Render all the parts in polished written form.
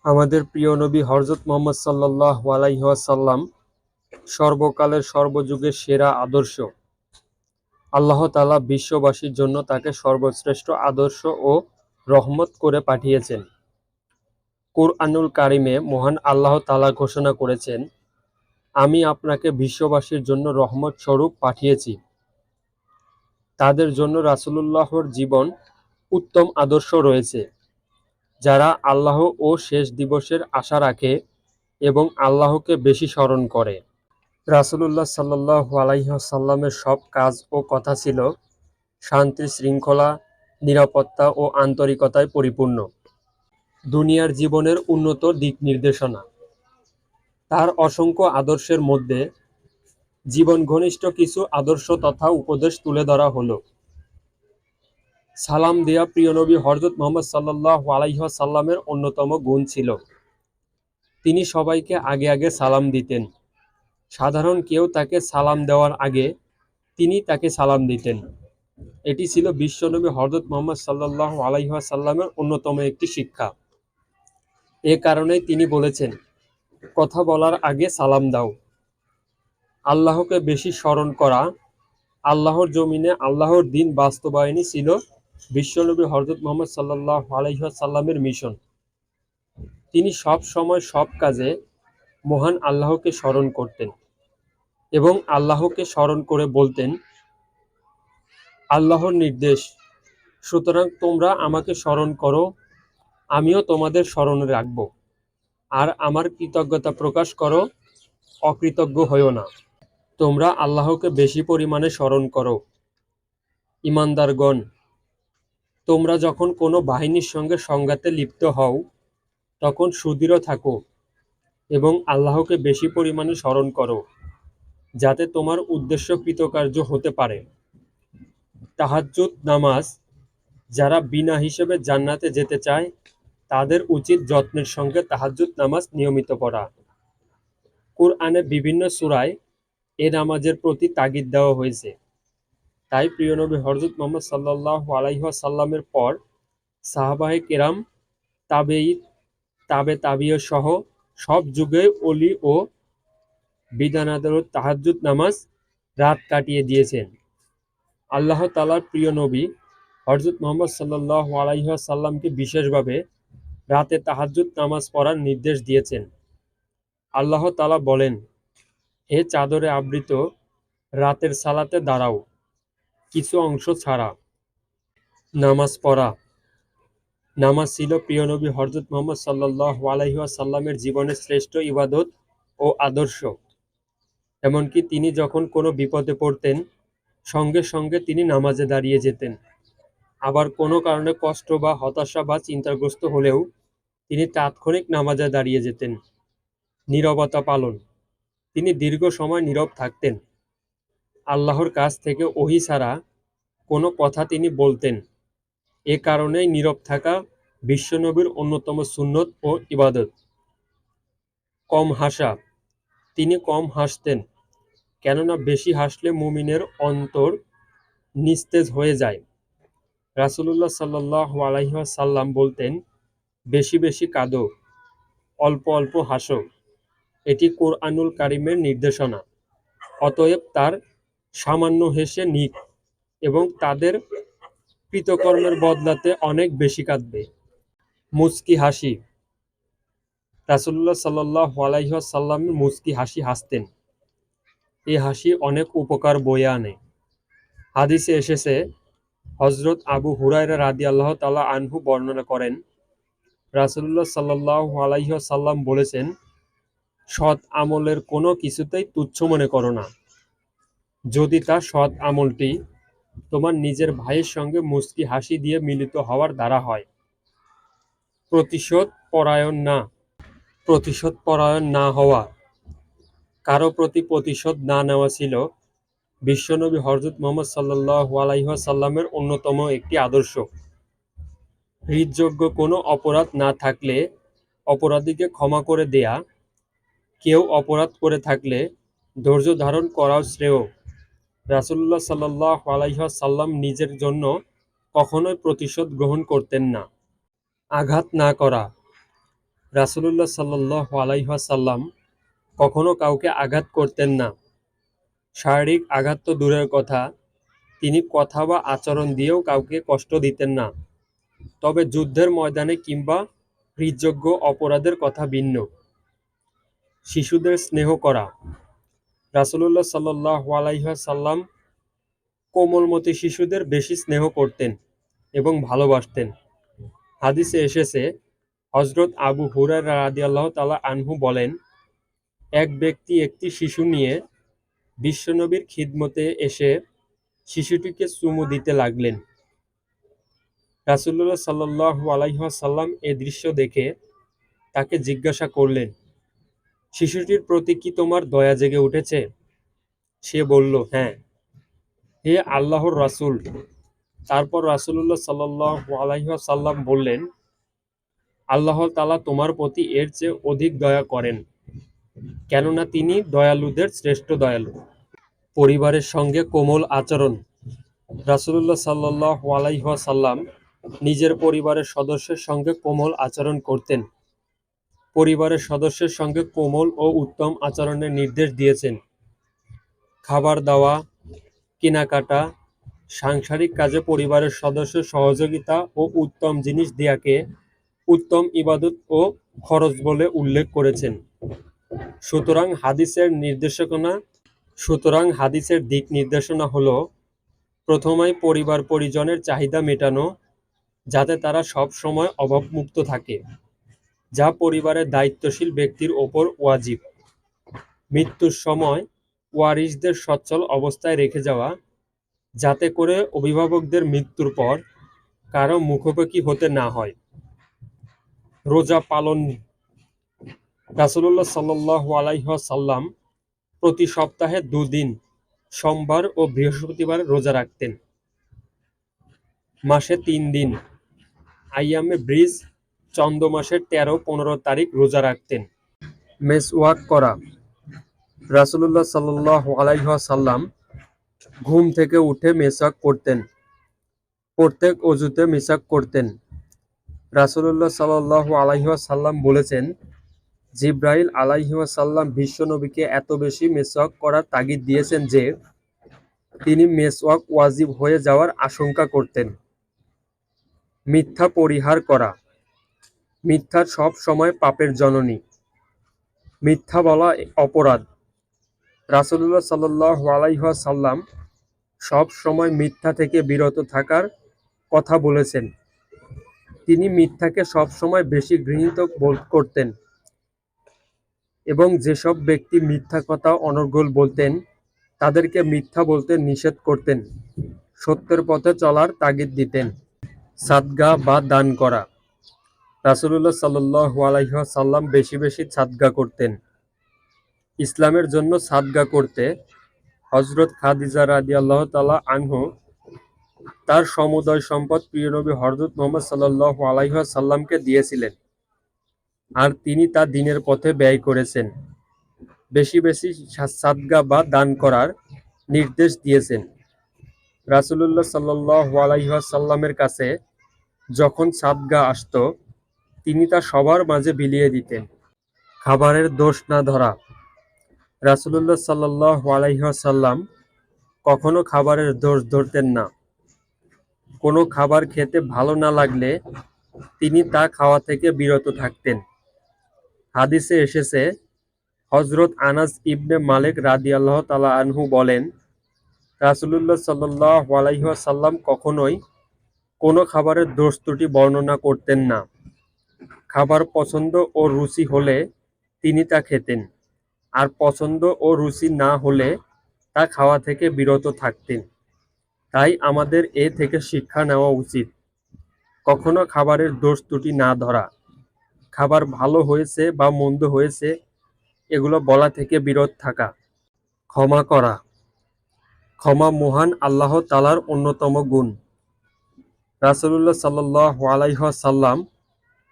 আমাদের প্রিয় নবী হযরত মুহাম্মদ সাল্লাল্লাহু আলাইহি ওয়াসাল্লাম সর্বকালের সর্বযুগের সেরা আদর্শ। আল্লাহ তাআলা বিশ্ববাসীর জন্য তাকে সর্বশ্রেষ্ঠ আদর্শ ও রহমত করে পাঠিয়েছেন। কুরআনুল কারিমে মহান আল্লাহ তাআলা ঘোষণা করেছেন, আমি আপনাকে বিশ্ববাসীর জন্য রহমত স্বরূপ পাঠিয়েছি। তাদের জন্য রাসূলুল্লাহর জীবন উত্তম আদর্শ রয়েছে, যারা আল্লাহ ও শেষ দিবসের আশা রাখে এবং আল্লাহকে বেশি স্মরণ করে। রাসূলুল্লাহ সাল্লাল্লাহু আলাইহি ওয়াসাল্লামের সব কাজ ও কথা ছিল শান্তি, শৃঙ্খলা, নিরাপত্তা ও আন্তরিকতায় পরিপূর্ণ। দুনিয়ার জীবনের উন্নত দিক নির্দেশনা। তার অসংখ্য আদর্শের মধ্যে জীবন ঘনিষ্ঠ কিছু আদর্শ তথা উপদেশ তুলে ধরা হলো। সালাম দেয়া প্রিয় নবী হযরত মুহাম্মদ সাল্লাল্লাহু আলাইহি ওয়াসাল্লামের অন্যতম গুণ ছিল, তিনি সবাইকে আগে আগে সালাম দিতেন। সাধারণ কেউ তাকে সালাম দেওয়ার আগে তিনি তাকে সালাম দিতেন। এটি ছিল বিশ্বনবী হযরত মুহাম্মদ সাল্লাল্লাহু আলাইহি ওয়াসাল্লামের অন্যতম একটি শিক্ষা। এ কারণেই তিনি বলেছেন, কথা বলার আগে সালাম দাও। আল্লাহকে বেশি স্মরণ করা। আল্লাহর জমিনে আল্লাহর দ্বীন বাস্তবায়নই ছিল বিশ্বনবী হযরত মুহাম্মদ সাল্লাল্লাহু আলাইহি ওয়াসাল্লামের মিশন। তিনি সব সময় সব কাজে মহান আল্লাহকে স্মরণ করতেন এবং আল্লাহকে স্মরণ করে বলতেন, আল্লাহর নির্দেশ, সুতরাং তোমরা আমাকে স্মরণ করো, আমিও তোমাদের স্মরণে রাখব। আর আমার কৃতজ্ঞতা প্রকাশ করো, অকৃতজ্ঞ হইও না। তোমরা আল্লাহকে বেশি পরিমাণে স্মরণ করো। ঈমানদারগণ, তোমরা যখন কোনো বাহিনীর সঙ্গে সংঘাতে লিপ্ত হও, তখন সুদৃঢ় থাকো এবং আল্লাহকে বেশি পরিমাণে স্মরণ করো, যাতে তোমার উদ্দেশ্য কৃতকার্য হতে পারে। তাহাজ্জুদ নামাজ। যারা বিনা হিসেবে জান্নাতে যেতে চায়, তাদের উচিত যত্নের সঙ্গে তাহাজ্জুদ নামাজ নিয়মিত পড়া। কুরআনে বিভিন্ন সূরায় এ নামাজের প্রতি তাগিদ দেওয়া হয়েছে। তাই প্রিয় নবী হযরত মুহাম্মদ সাল্লাল্লাহু আলাইহি ওয়াসাল্লামের পর সাহাবায়ে কেরাম, তাবেঈ, তাবে তাবিঈ সহ সব যুগে ওলি ও বিধানাধীন তাহাজ্জুদ নামাজ রাত কাটিয়ে দিয়েছেন। আল্লাহ তাআলার প্রিয় নবী হযরত মুহাম্মদ সাল্লাল্লাহু আলাইহি ওয়াসাল্লামকে বিশেষভাবে রাতে তাহাজ্জুদ নামাজ পড়ার নির্দেশ দিয়েছেন। আল্লাহ তাআলা বলেন, হে চাদরে আবৃত রাতের সালাতে দাঁড়াও, কিছু অংশ ছাড়া। নামাজ পড়া। নামাজ ছিল প্রিয় নবী হযরত মুহাম্মদ সাল্লাল্লাহু আলাইহি ওয়াসাল্লামের জীবনের শ্রেষ্ঠ ইবাদত ও আদর্শ। এমনকি তিনি যখন কোনো বিপদে পড়তেন, সঙ্গে সঙ্গে তিনি নামাজে দাঁড়িয়ে যেতেন। আবার কোনো কারণে কষ্ট বা হতাশা বা চিন্তাগ্রস্ত হলেও তিনি তাৎক্ষণিক নামাজে দাঁড়িয়ে যেতেন। নীরবতা পালন। তিনি দীর্ঘ সময় নীরব থাকতেন। আল্লাহর কাছ থেকে ওহী ছাড়া কোনো কথা তিনি বলতেন। এ কারণেই নীরব থাকা বিশ্বনবীর অন্যতম সুন্নত ও ইবাদত। কম হাসা। তিনি কম হাসতেন, কেননা বেশি হাসলে মুমিনের অন্তর নিস্তেজ হয়ে যায়। রাসূলুল্লাহ সাল্লাল্লাহু আলাইহি ওয়াসাল্লাম বলতেন, বেশি বেশি কাঁদো, অল্প অল্প হাসো। এটি কুরআনুল কারিমের নির্দেশনা। অতএব তার সামান্য হেসে নিক এবং তাদের কৃতকর্মের বদলাতে অনেক বেশি কাঁদবে। মুচকি হাসি। রাসূলুল্লাহ সাল্লাল্লাহু আলাইহি ওয়াসাল্লাম মুচকি হাসি হাসতেন। এই হাসি অনেক উপকার বয়ে আনে। হাদিসে এসেছে, হযরত আবু হুরায়রা রাদিয়াল্লাহু তাআলা আনহু বর্ণনা করেন, রাসূলুল্লাহ সাল্লাল্লাহু আলাইহি ওয়াসাল্লাম বলেছেন, সৎ আমলের কোনো কিছুতেই তুচ্ছ মনে করো না, যদি তা সৎ আমলটি তোমার নিজের ভাইয়ের সঙ্গে মুচকি হাসি দিয়ে মিলিত হওয়ার দ্বারা হয়। প্রতিশোধ পরায়ণ না। প্রতিশোধ পরায়ণ না হওয়া। কারো প্রতি প্রতিশোধ না নেওয়া ছিল বিশ্বনবী হযরত মুহাম্মদ সাল্লাল্লাহু আলাইহি ওয়াসাল্লামের অন্যতম একটি আদর্শ। হৃদযোগ্য কোনো অপরাধ না থাকলে অপরাধীকে ক্ষমা করে দেয়া, কেউ অপরাধ করে থাকলে ধৈর্য ধারণ করাও শ্রেয়। রাসূলুল্লাহ সাল্লাল্লাহু আলাইহি ওয়াসাল্লাম নিজের জন্য কখনোই প্রতিশোধ গ্রহণ করতেন না। আঘাত না করা। রাসূলুল্লাহ সাল্লাল্লাহু আলাইহি ওয়াসাল্লাম কখনো কাউকে আঘাত করতেন না। শারীরিক আঘাত তো দূরের কথা, তিনি কথা বা আচরণ দিয়েও কাউকে কষ্ট দিতেন না। তবে যুদ্ধের ময়দানে কিংবা হৃদযোগ্য অপরাধের কথা ভিন্ন। শিশুদের স্নেহ করা। রাসূলুল্লাহ সাল্লাল্লাহু আলাইহি ওয়াসাল্লাম কোমলমতি শিশুদের বেশি স্নেহ করতেন এবং ভালোবাসতেন। হাদিসে এসেছে, হযরত আবু হুরায়রা রাদিয়াল্লাহু তাআলা আনহু বলেন, এক ব্যক্তি একটি শিশু নিয়ে বিশ্বনবীর খিদমতে এসে শিশুটিকে চুমু দিতে লাগলেন। রাসূলুল্লাহ সাল্লাল্লাহু আলাইহি ওয়াসাল্লাম এ দৃশ্য দেখে তাকে জিজ্ঞাসা করলেন, শিশুটির প্রতি কি তোমার দয়া জেগে উঠেছে? সে বলল, হ্যাঁ। হে আল্লাহর রাসূল। তারপর রাসূলুল্লাহ সাল্লাল্লাহু আলাইহি ওয়াসাল্লাম বললেন, আল্লাহ তাআলা তোমার প্রতি এর চেয়ে অধিক দয়া করেন, কেননা তিনি দয়ালুদের শ্রেষ্ঠ দয়ালু। পরিবারের সঙ্গে কোমল আচরণ। রাসূলুল্লাহ সাল্লাল্লাহু আলাইহি ওয়াসাল্লাম নিজের পরিবারের সদস্যের সঙ্গে কোমল আচরণ করতেন। পরিবারের সদস্যের সঙ্গে কোমল ও উত্তম আচরণের নির্দেশ দিয়েছেন। খাবার দেওয়া, কেনাকাটা, সাংসারিক কাজে পরিবারের সদস্য সহযোগিতা ও উত্তম জিনিস দেয়াকে উত্তম ইবাদত ও খরচ বলে উল্লেখ করেছেন। সুতরাং হাদিসের দিক নির্দেশনা হলো, প্রথমেই পরিবার পরিজনের চাহিদা মেটানো, যাতে তারা সব সময় অভাবমুক্ত থাকে, যা পরিবারের দায়িত্বশীল ব্যক্তির ওপর ওয়াজিব। মৃত্যুর সময় ওয়ারিসদের সচ্ছল অবস্থায় রেখে যাওয়া, যাতে করে অভিভাবকদের মৃত্যুর পর কারো মুখোমুখি হতে না হয়। রোজা পালন। রাসূলুল্লাহ সাল্লাল্লাহু আলাইহি ওয়াসাল্লাম প্রতি সপ্তাহে 2 দিন, সোমবার ও বৃহস্পতিবার রোজা রাখতেন। মাসে 3 দিন, আইয়ামে ব্রিজ, চন্দ্র মাসের 13-15 তারিখ রোজা রাখতেন। মেসওয়াক করা। রাসূলুল্লাহ সাল্লাল্লাহু আলাইহি ওয়াসাল্লাম ঘুম থেকে উঠে মেসওয়াক করতেন। প্রত্যেক অজুতে মেসওয়াক করতেন। রাসূলুল্লাহ সাল্লাল্লাহু আলাইহি ওয়াসাল্লাম বলেছেন, জিবরাইল আলাইহি ওয়াসাল্লাম বিশ্বনবীকে এত বেশি মেসওয়াক করার তাগিদ দিয়েছেন যে তিনি মেসওয়াক ওয়াজিব হয়ে যাওয়ার আশঙ্কা করতেন। মিথ্যা পরিহার করা। মিথ্যা সব সময় পাপের জননী। মিথ্যা বলা অপরাধ। রাসূলুল্লাহ সাল্লাল্লাহু আলাইহি ওয়াসাল্লাম সব সময় মিথ্যা থেকে বিরত থাকার কথা বলেছেন। তিনি মিথ্যাকে সব সময় বেশি ঘৃণিত বোধ করতেন এবং যেসব ব্যক্তি মিথ্যা কথা অনর্গল বলতেন তাদেরকে মিথ্যা বলতে নিষেধ করতেন, সত্যের পথে চলার তাগিদ দিতেন। সাদগা বা দান করা। রাসূলুল্লাহ সাল্লাল্লাহু আলাইহি ওয়াসাল্লাম বেশি বেশি সাদগা করতেন। ইসলামের জন্য সাদগা করতে হযরত খাদিজা রাদিয়াল্লাহু তাআলা আনহু তার সমুদয় সম্পদ প্রিয় নবী হযরত মুহাম্মদ সাল্লাল্লাহু আলাইহি ওয়াসাল্লামকে দিয়েছিলেন, আর তিনি তা দ্বীনের পথে ব্যয় করেছেন। বেশি বেশি সাদগা বা দান করার নির্দেশ দিয়েছেন। রাসূলুল্লাহ সাল্লাল্লাহু আলাইহি ওয়াসাল্লামের কাছে যখন সাদগা আসতো, তিনি তা সবার মাঝে বিলিয়ে দিতেন। খাবারের দোষ না ধরা। রাসূলুল্লাহ সাল্লাল্লাহু আলাইহি ওয়াসাল্লাম কখনো খাবারের দোষ ধরতেন না। কোনো খাবার খেতে ভালো না লাগলে তিনি তা খাওয়া থেকে বিরত থাকতেন। হাদিসে এসেছে, হযরত আনাস ইবনে মালিক রাদিয়াল্লাহু তাআলা আনহু বলেন, রাসূলুল্লাহ সাল্লাল্লাহু আলাইহি ওয়াসাল্লাম কখনোই কোনো খাবারের দোষ ত্রুটি বর্ণনা করতেন না। খাবার পছন্দ ও রুচি হলে তিনি তা খেতেন, আর পছন্দ ও রুচি না হলে তা খাওয়া থেকে বিরত থাকতেন। তাই আমাদের এ থেকে শিক্ষা নেওয়া উচিত, কখনো খাবারের দোষ ত্রুটি না ধরা, খাবার ভালো হয়েছে বা মন্দ হয়েছে এগুলো বলা থেকে বিরত থাকা। ক্ষমা করা। ক্ষমা মহান আল্লাহ তাআলার অন্যতম গুণ। রাসূলুল্লাহ সাল্লাল্লাহু আলাইহি ওয়াসাল্লাম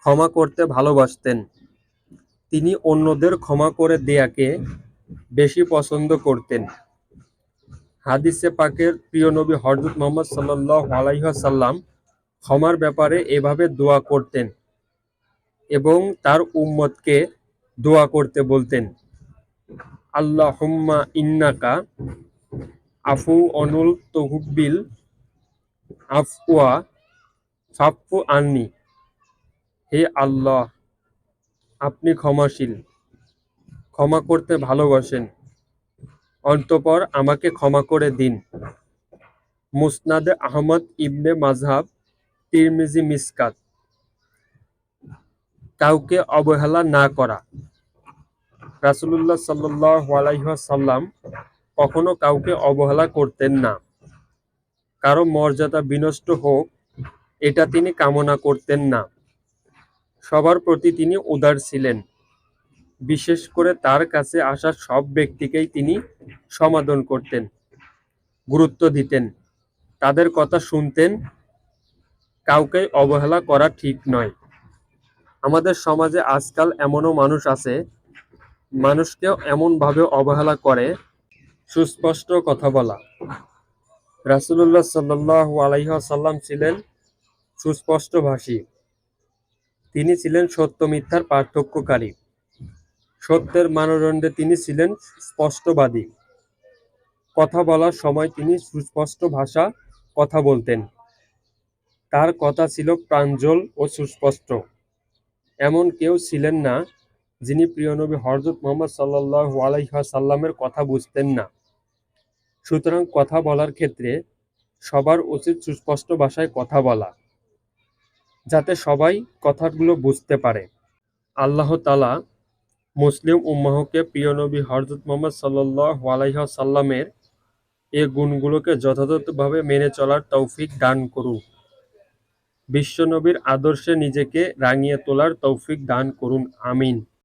ক্ষমা করতে ভালোবাসতেন। তিনি অন্যদের ক্ষমা করে দেয়াকে বেশি পছন্দ করতেন। হাদিসে পাকের প্রিয় নবী হযরত মুহাম্মদ সাল্লাল্লাহু আলাইহি ওয়াসাল্লাম ক্ষমার ব্যাপারে এভাবে দোয়া করতেন, এবং তার উম্মতকে দোয়া করতে বলতেন, আল্লাহুম্মা ইন্নাকা আফু অনুল তহুব্বিল আফওয়া ফাফু আননি। হে আল্লাহ, আপনি ক্ষমাশীল, ক্ষমা করতে ভালোবাসেন, অতঃপর আমাকে ক্ষমা করে দিন। মুসনাদে আহমদ ইবনে মাযহাব, তিরমিজি মিসকাত। কাউকে অবহেলা না করা। রাসূলুল্লাহ সাল্লাল্লাহু আলাইহি ওয়াসাল্লাম কখনো কাউকে অবহেলা করতেন না। কারো মর্যাদা বিনষ্ট হোক, এটা তিনি কামনা করতেন না। সবার প্রতি তিনি উদার ছিলেন। বিশেষ করে তার কাছে আসা সব ব্যক্তিকেই তিনি সম্বোধন করতেন, গুরুত্ব দিতেন, তাদের কথা শুনতেন। কাউকে অবহেলা করা ঠিক নয়। আমাদের সমাজে আজকাল এমনও মানুষ আছে, মানুষকে এমনভাবে অবহেলা করে। সুস্পষ্ট কথা বলা। রাসূলুল্লাহ সাল্লাল্লাহু আলাইহি ওয়াসাল্লাম ছিলেন সুস্পষ্টভাষী। তিনি ছিলেন সত্য মিথ্যার পার্থক্যকারী। সত্যের মানদণ্ডে তিনি ছিলেন স্পষ্টবাদী। কথা বলার সময় তিনি সুস্পষ্ট ভাষা কথা বলতেন। তার কথা ছিল প্রাঞ্জল ও সুস্পষ্ট। এমন কেউ ছিলেন না যিনি প্রিয়নবী হযরত মুহাম্মদ সাল্লাল্লাহু আলাইহি ওয়াসাল্লামের কথা বুঝতেন না। সুতরাং কথা বলার ক্ষেত্রে সবার উচিত সুস্পষ্ট ভাষায় কথা বলা, যাতে সবাই কথাগুলো বুঝতে পারে। আল্লাহ তাআলা মুসলিম উম্মাহকে প্রিয়নবী হযরত মুহাম্মদ সাল্লাল্লাহু আলাইহি ওয়াসাল্লামের এ গুণগুলোকে যথাযথভাবে মেনে চলার তৌফিক দান করুন। বিশ্বনবীর আদর্শে নিজেকে রাঙিয়ে তোলার তৌফিক দান করুন। আমিন।